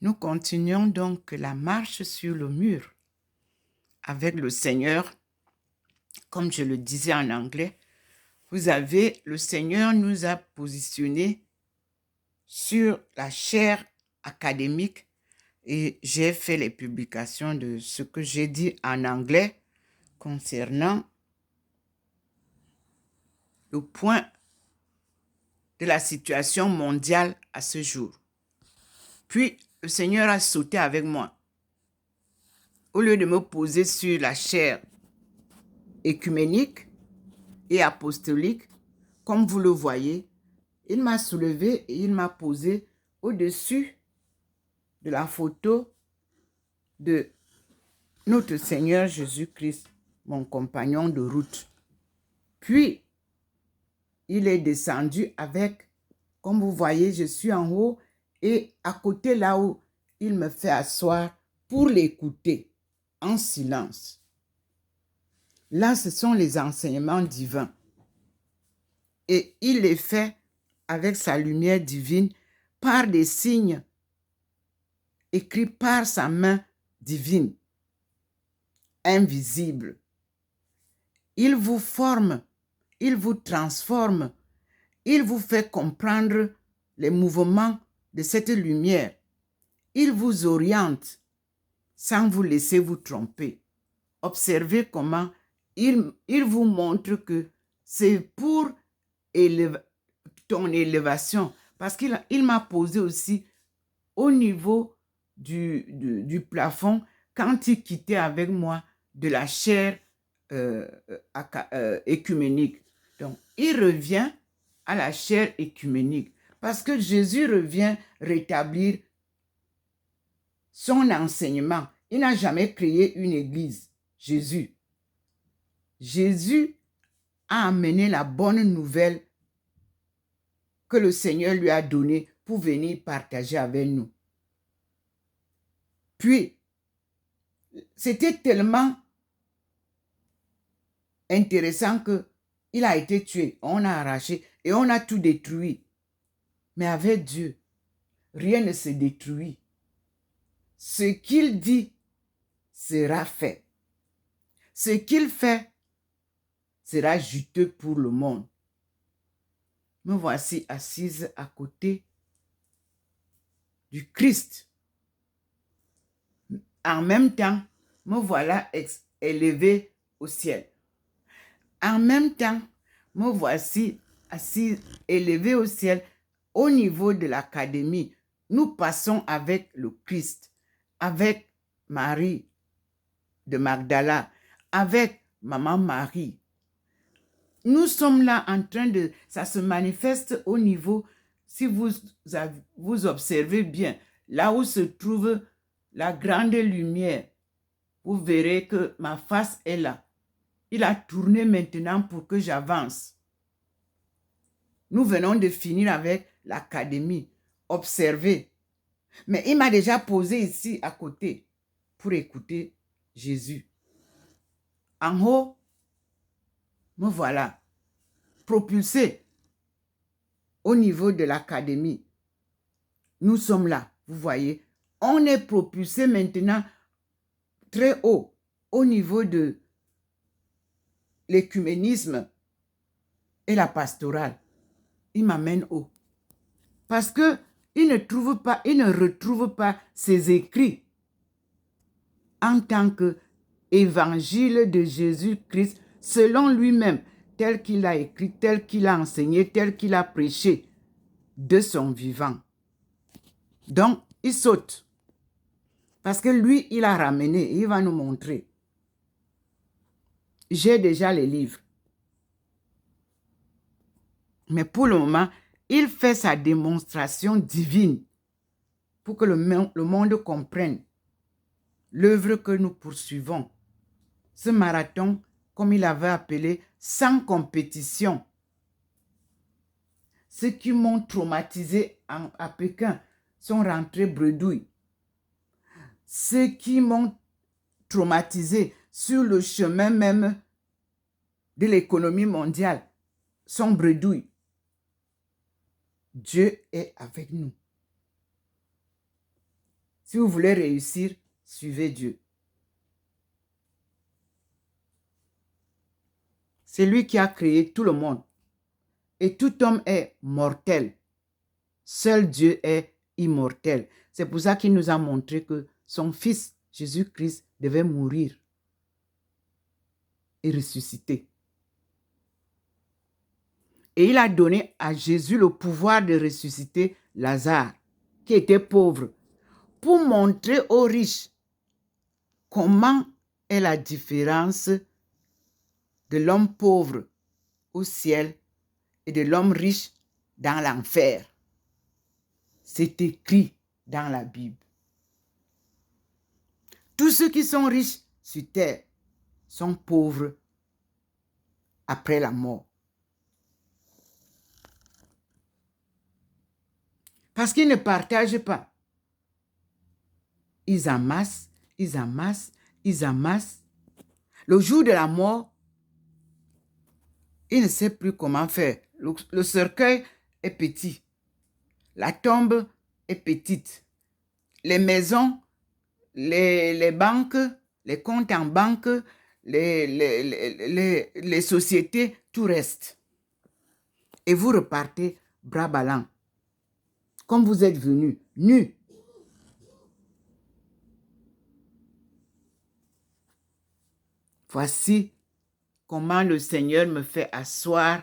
Nous continuons donc la marche sur le mur avec le Seigneur. Comme je le disais en anglais, le Seigneur nous a positionnés sur la chaire académique et j'ai fait les publications de ce que j'ai dit en anglais concernant le point de la situation mondiale à ce jour. Puis, le Seigneur a sauté avec moi. Au lieu de me poser sur la chaire écuménique et apostolique, comme vous le voyez, il m'a soulevé et il m'a posé au-dessus de la photo de notre Seigneur Jésus-Christ, mon compagnon de route. Puis, il est descendu avec, comme vous voyez, je suis en haut et à côté là où il me fait asseoir pour l'écouter en silence. Là, ce sont les enseignements divins. Et il les fait avec sa lumière divine par des signes écrits par sa main divine, invisible. Il vous forme, il vous transforme, il vous fait comprendre les mouvements de cette lumière. Il vous oriente sans vous laisser vous tromper. Observez comment il vous montre que c'est pour ton élévation. Parce qu'il m'a posé aussi au niveau du plafond quand il quittait avec moi de la chaire écuménique. Donc, il revient à la chaire écuménique parce que Jésus revient rétablir son enseignement. Il n'a jamais créé une église. Jésus a amené la bonne nouvelle que le Seigneur lui a donnée pour venir partager avec nous. Puis, c'était tellement intéressant qu'il a été tué, on a arraché et on a tout détruit. Mais avec Dieu, rien ne se détruit. Ce qu'il dit sera fait. Ce qu'il fait sera juteux pour le monde. Me voici assise à côté du Christ. En même temps, me voilà élevée au ciel. En même temps, me voici assise, élevée au ciel au niveau de l'académie. Nous passons avec le Christ, avec Marie de Magdala, avec Maman Marie. Nous sommes là en train de... Ça se manifeste au niveau, si vous observez bien, là où se trouve la grande lumière, vous verrez que ma face est là. Il a tourné maintenant pour que j'avance. Nous venons de finir avec l'académie. Observez. Mais il m'a déjà posé ici à côté pour écouter Jésus. En haut, me voilà propulsé au niveau de l'académie. Nous sommes là, vous voyez. On est propulsé maintenant très haut au niveau de l'écuménisme et la pastorale. Il m'amène haut. Parce que il ne retrouve pas ses écrits en tant qu'évangile de Jésus-Christ selon lui-même, tel qu'il a écrit, tel qu'il a enseigné, tel qu'il a prêché de son vivant. Donc, il saute. Parce que lui, il a ramené, il va nous montrer. J'ai déjà les livres. Mais pour le moment, il fait sa démonstration divine pour que le monde comprenne l'œuvre que nous poursuivons. Ce marathon, comme il avait appelé, sans compétition. Ceux qui m'ont traumatisé à Pékin sont rentrés bredouilles. Ceux qui m'ont traumatisé sur le chemin même de l'économie mondiale sont bredouilles. Dieu est avec nous. Si vous voulez réussir, suivez Dieu. C'est lui qui a créé tout le monde. Et tout homme est mortel. Seul Dieu est immortel. C'est pour ça qu'il nous a montré que son Fils, Jésus-Christ, devait mourir et ressusciter. Et il a donné à Jésus le pouvoir de ressusciter Lazare, qui était pauvre, pour montrer aux riches comment est la différence de l'homme pauvre au ciel et de l'homme riche dans l'enfer. C'est écrit dans la Bible. Tous ceux qui sont riches sur terre sont pauvres après la mort. Parce qu'ils ne partagent pas. Ils amassent, ils amassent, ils amassent. Le jour de la mort, ils ne savent plus comment faire. Le cercueil est petit. La tombe est petite. Les maisons, les banques, les comptes en banque, les sociétés, tout reste. Et vous repartez bras ballants. Comme vous êtes venus, nus. Voici comment le Seigneur me fait asseoir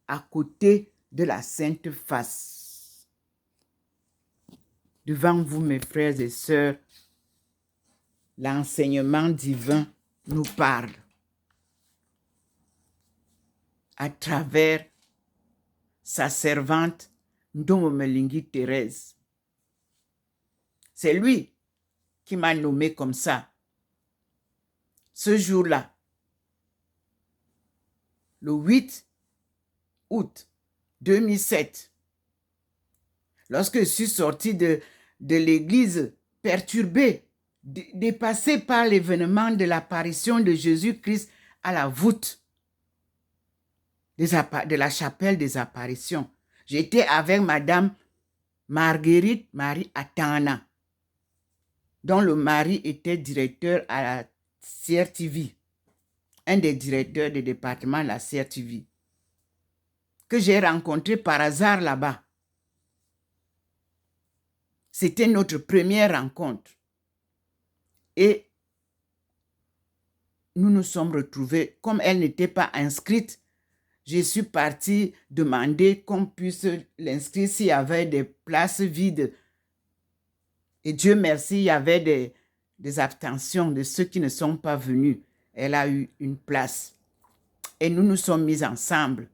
à côté de la Sainte Face. Devant vous, mes frères et sœurs, l'enseignement divin nous parle à travers sa servante Ndomomelingi Thérèse. C'est lui qui m'a nommé comme ça. Ce jour-là, le 8 août 2007, lorsque je suis sorti de l'église perturbée, dépassée par l'événement de l'apparition de Jésus-Christ à la voûte de la chapelle des apparitions, j'étais avec Madame Marguerite Marie Atana, dont le mari était directeur à la CRTV, un des directeurs du département de la CRTV, que j'ai rencontré par hasard là-bas. C'était notre première rencontre. Et nous nous sommes retrouvés. Comme elle n'était pas inscrite, je suis partie demander qu'on puisse l'inscrire s'il y avait des places vides. Et Dieu merci, il y avait des abstentions de ceux qui ne sont pas venus. Elle a eu une place. Et nous nous sommes mis ensemble.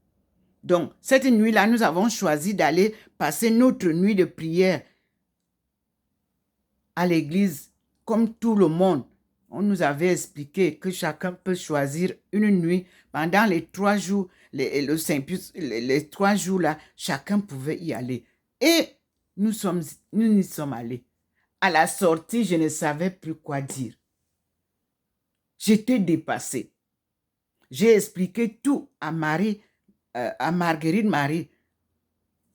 Donc, cette nuit-là, nous avons choisi d'aller passer notre nuit de prière à l'église, comme tout le monde. On nous avait expliqué que chacun peut choisir une nuit. Pendant les 3 jours, les 3 jours-là, chacun pouvait y aller. Et nous y sommes allés. À la sortie, je ne savais plus quoi dire. J'étais dépassée. J'ai expliqué tout à Marguerite Marie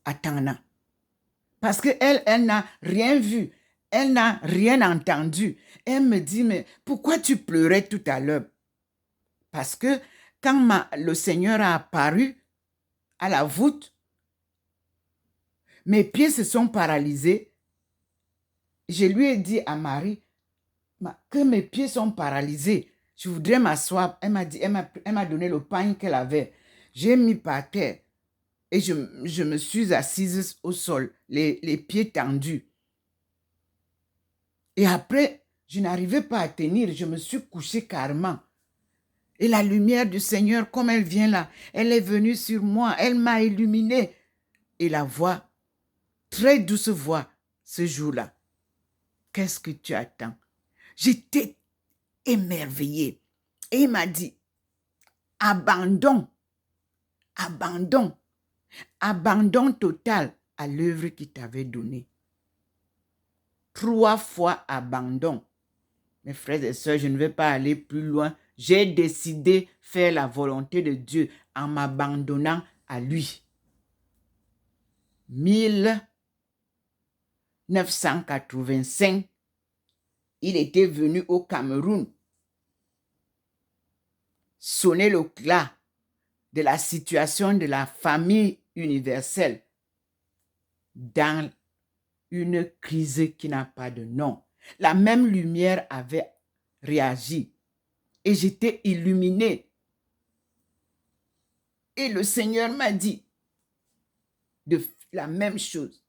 Atana. Parce qu'elle n'a rien vu. Elle n'a rien entendu. Elle me dit, mais pourquoi tu pleurais tout à l'heure? Parce que quand le Seigneur a apparu à la voûte, mes pieds se sont paralysés. Je lui ai dit à Marie que mes pieds sont paralysés. Je voudrais m'asseoir. Elle m'a donné le pain qu'elle avait. J'ai mis par terre et je me suis assise au sol, les pieds tendus. Et après, je n'arrivais pas à tenir. Je me suis couchée carrément. Et la lumière du Seigneur, comme elle vient là, elle est venue sur moi. Elle m'a illuminée. Et la voix, très douce voix, ce jour-là. Qu'est-ce que tu attends? J'étais émerveillée. Et il m'a dit, abandon total à l'œuvre qu'il t'avait donnée. 3 fois abandon. Mes frères et sœurs, je ne vais pas aller plus loin. J'ai décidé faire la volonté de Dieu en m'abandonnant à lui. 1985, il était venu au Cameroun sonner le glas de la situation de la famille universelle dans une crise qui n'a pas de nom. La même lumière avait réagi et j'étais illuminé. Et le Seigneur m'a dit de la même chose.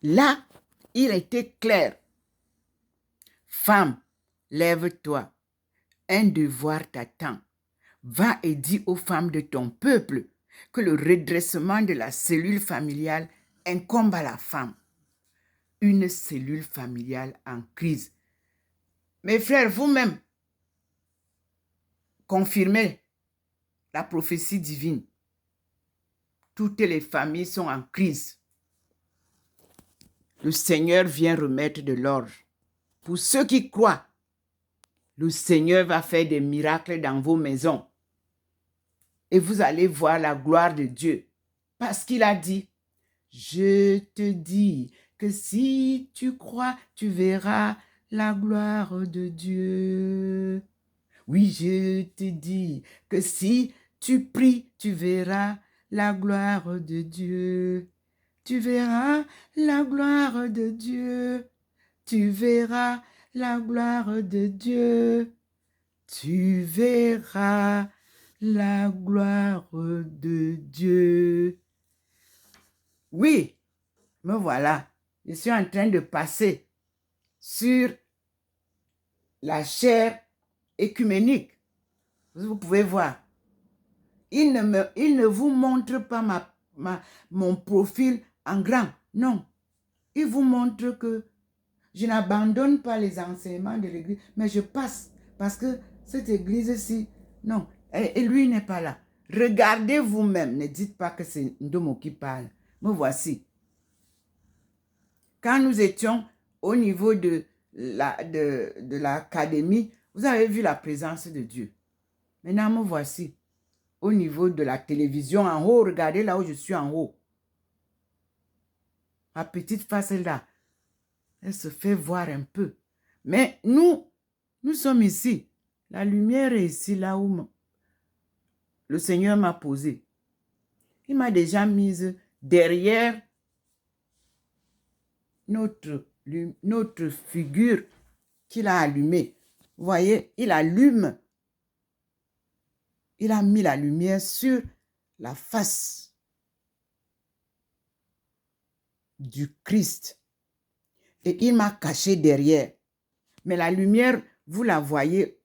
Là, il était clair. Femme, lève-toi. Un devoir t'attend. Va et dis aux femmes de ton peuple que le redressement de la cellule familiale incombe à la femme. Une cellule familiale en crise. Mes frères, vous-même, confirmez la prophétie divine. Toutes les familles sont en crise. Le Seigneur vient remettre de l'ordre. Pour ceux qui croient, le Seigneur va faire des miracles dans vos maisons. Et vous allez voir la gloire de Dieu. Parce qu'il a dit, je te dis que si tu crois, tu verras la gloire de Dieu. Oui, je te dis que si tu pries, tu verras la gloire de Dieu. Tu verras la gloire de Dieu. Tu verras la gloire de Dieu. Tu verras la gloire de Dieu. Oui, me voilà. Je suis en train de passer sur la chaire écuménique. Vous pouvez voir. Il ne vous montre pas mon profil en grand. Non. Il vous montre que je n'abandonne pas les enseignements de l'église, mais je passe parce que cette église-ci, non, et lui n'est pas là. Regardez vous-même, ne dites pas que c'est Ndomo qui parle. Me voici. Quand nous étions au niveau de l'académie, vous avez vu la présence de Dieu. Maintenant, me voici au niveau de la télévision en haut. Regardez là où je suis en haut. Ma petite face est là. Elle se fait voir un peu. Mais nous sommes ici. La lumière est ici, là où le Seigneur m'a posé. Il m'a déjà mise derrière notre figure qu'il a allumée. Vous voyez, il allume. Il a mis la lumière sur la face du Christ. Et il m'a caché derrière. Mais la lumière, vous la voyez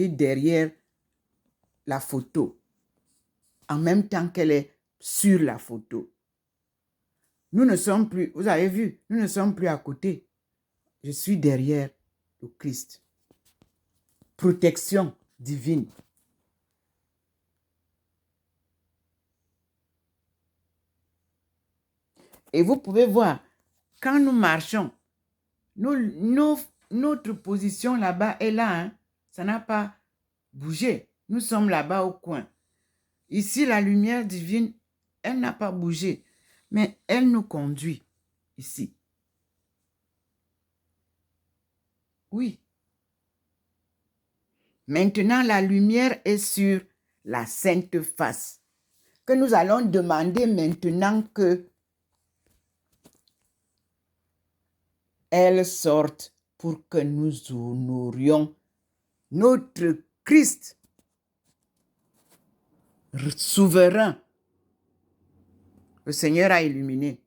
derrière la photo. En même temps qu'elle est sur la photo. Nous ne sommes plus, vous avez vu, nous ne sommes plus à côté. Je suis derrière le Christ. Protection divine. Et vous pouvez voir, quand nous marchons, notre position là-bas est là. Hein? Ça n'a pas bougé. Nous sommes là-bas au coin. Ici, la lumière divine, elle n'a pas bougé. Mais elle nous conduit ici. Oui. Maintenant, la lumière est sur la sainte face. Que nous allons demander maintenant que elle sorte pour que nous honorions notre Christ souverain. Le Seigneur a illuminé.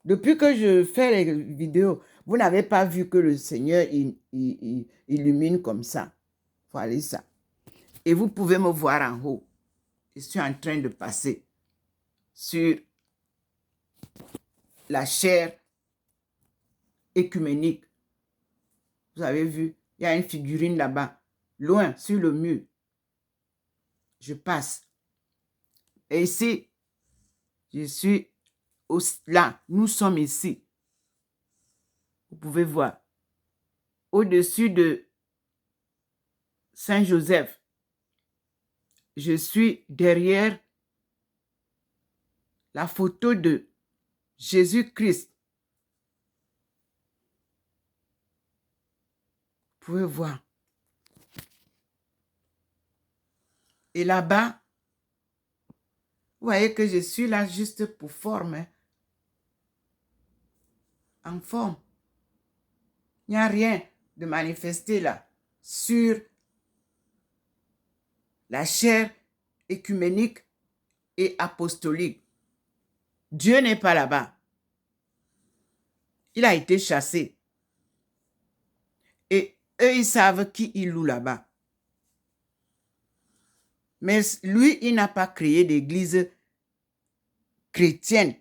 Depuis que je fais les vidéos, vous n'avez pas vu que le Seigneur illumine comme ça. Voilà ça. Et vous pouvez me voir en haut. Je suis en train de passer sur la chaire écuménique. Vous avez vu, il y a une figurine là-bas, loin, sur le mur. Je passe. Et ici, je suis là. Nous sommes ici. Vous pouvez voir. Au-dessus de Saint-Joseph. Je suis derrière la photo de Jésus-Christ pouvez voir. Et là-bas, vous voyez que je suis là juste pour forme. Hein. En forme. Il n'y a rien de manifesté là sur la chair écuménique et apostolique. Dieu n'est pas là-bas. Il a été chassé. Et eux, ils savent qui il loue là-bas. Mais lui, il n'a pas créé d'église chrétienne.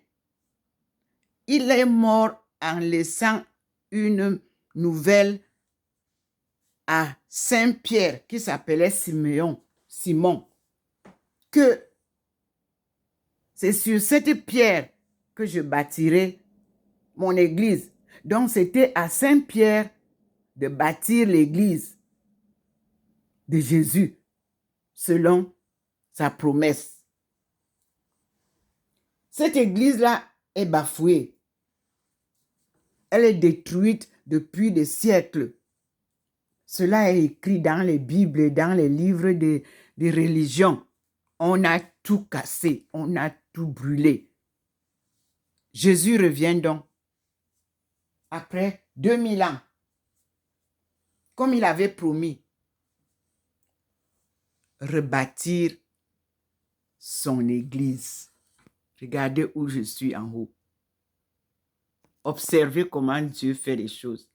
Il est mort en laissant une nouvelle à Saint-Pierre qui s'appelait Simon, que c'est sur cette pierre que je bâtirai mon église. Donc, c'était à Saint-Pierre de bâtir l'église de Jésus selon sa promesse. Cette église-là est bafouée. Elle est détruite depuis des siècles. Cela est écrit dans les Bibles et dans les livres de religion. On a tout cassé, on a tout brûlé. Jésus revient donc après 2000 ans, comme il avait promis, rebâtir son église. Regardez où je suis en haut. Observez comment Dieu fait les choses.